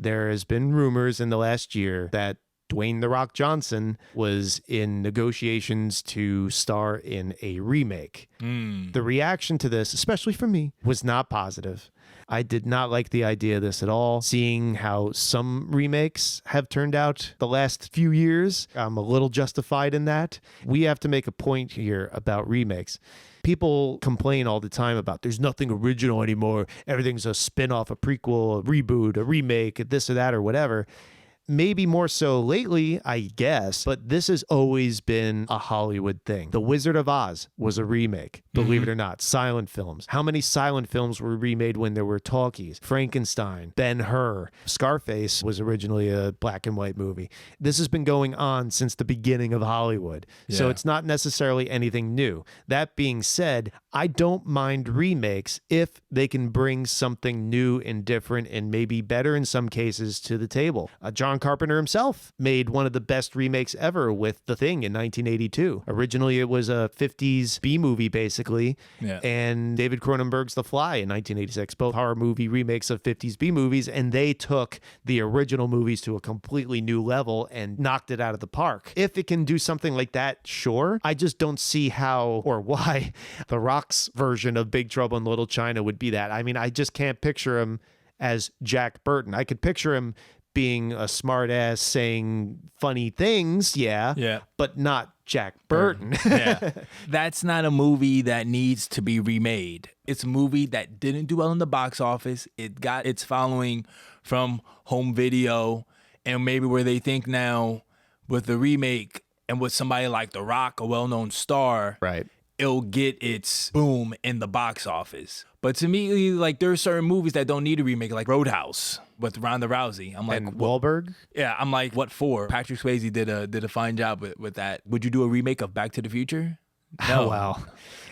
there has been rumors in the last year that Dwayne "The Rock" Johnson was in negotiations to star in a remake. The reaction to this, especially from me, was not positive. I did not like the idea of this at all. Seeing how some remakes have turned out the last few years, I'm a little justified in that. We have to make a point here about remakes. People complain all the time about there's nothing original anymore. Everything's a spin-off, a prequel, a reboot, a remake, this or that or whatever. Maybe more so lately, I guess, but this has always been a Hollywood thing. The Wizard of Oz was a remake, believe it or not. Silent films. How many silent films were remade when there were talkies? Frankenstein, Ben-Hur, Scarface was originally a black and white movie. This has been going on since the beginning of Hollywood. Yeah. So it's not necessarily anything new. That being said, I don't mind remakes if they can bring something new and different and maybe better in some cases to the table. John Carpenter himself made one of the best remakes ever with The Thing in 1982. Originally, it was a 50s B-movie, basically, and David Cronenberg's The Fly in 1986, both horror movie remakes of 50s B-movies, and they took the original movies to a completely new level and knocked it out of the park. If it can do something like that, sure. I just don't see how or why The Rock's version of Big Trouble in Little China would be that. I mean, I just can't picture him as Jack Burton. I could picture him being a smart ass saying funny things, but not Jack Burton. That's not a movie that needs to be remade. It's a movie that didn't do well in the box office. It got its following from home video, and maybe where they think now with the remake and with somebody like The Rock, a well-known star, right, it'll get its boom in the box office. But to me, like, there are certain movies that don't need a remake, like Roadhouse with Ronda Rousey. I'm like, and Wahlberg? Yeah, I'm like, what for? Patrick Swayze did a fine job with that. Would you do a remake of Back to the Future? No. Oh, well,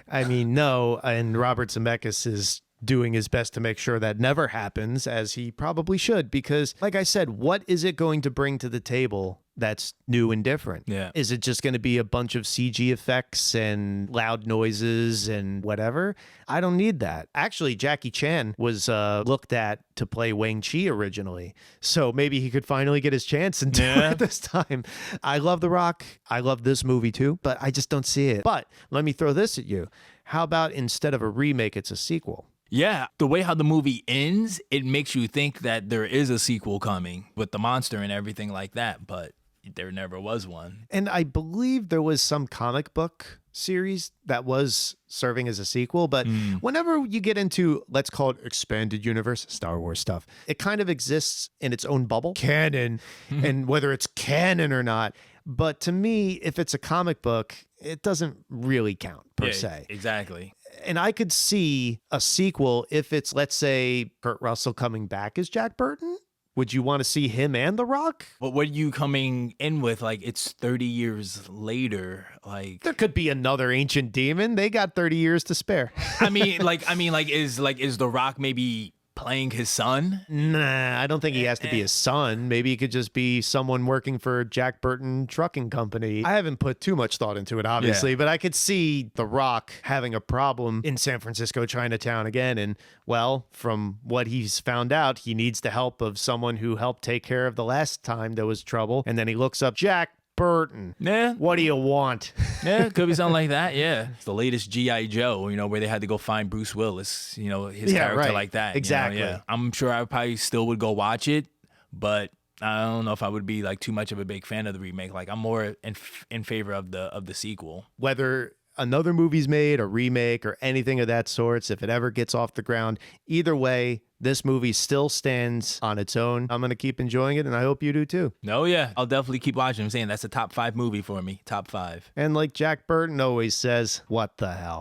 I mean, no. And Robert Zemeckis is doing his best to make sure that never happens, as he probably should, because like I said, what is it going to bring to the table that's new and different? Yeah. Is it just going to be a bunch of CG effects and loud noises and whatever? I don't need that. Actually, Jackie Chan was looked at to play Wang Chi originally, so maybe he could finally get his chance and do it this time. I love The Rock. I love this movie too, but I just don't see it. But let me throw this at you. How about instead of a remake, it's a sequel? Yeah, the way how the movie ends, it makes you think that there is a sequel coming with the monster and everything like that, but there never was one. And I believe there was some comic book series that was serving as a sequel, but whenever you get into, let's call it expanded universe, Star Wars stuff, it kind of exists in its own bubble, canon, and whether it's canon or not. But to me, if it's a comic book, it doesn't really count per se. Exactly. And I could see a sequel if it's, let's say, Kurt Russell coming back as Jack Burton. Would you want to see him and The Rock? But what are you coming in with? Like, it's 30 years later. Like, there could be another ancient demon. They got 30 years to spare. Is The Rock maybe playing his son? Nah, I don't think he has to be his son. Maybe he could just be someone working for Jack Burton Trucking Company. I haven't put too much thought into it, obviously, but I could see The Rock having a problem in San Francisco, Chinatown again. And, well, from what he's found out, he needs the help of someone who helped take care of the last time there was trouble. And then he looks up Jack Burton. Yeah. What do you want? Yeah, it could be something like that. Yeah. It's the latest G.I. Joe, where they had to go find Bruce Willis, his character like that. Exactly. I'm sure I probably still would go watch it, but I don't know if I would be like too much of a big fan of the remake. Like, I'm more in favor of the sequel. Whether another movie's made, a remake, or anything of that sorts, if it ever gets off the ground, either way, this movie still stands on its own. I'm going to keep enjoying it, and I hope you do too. Oh, yeah. I'll definitely keep watching. I'm saying that's a top 5 movie for me. Top 5. And like Jack Burton always says, what the hell?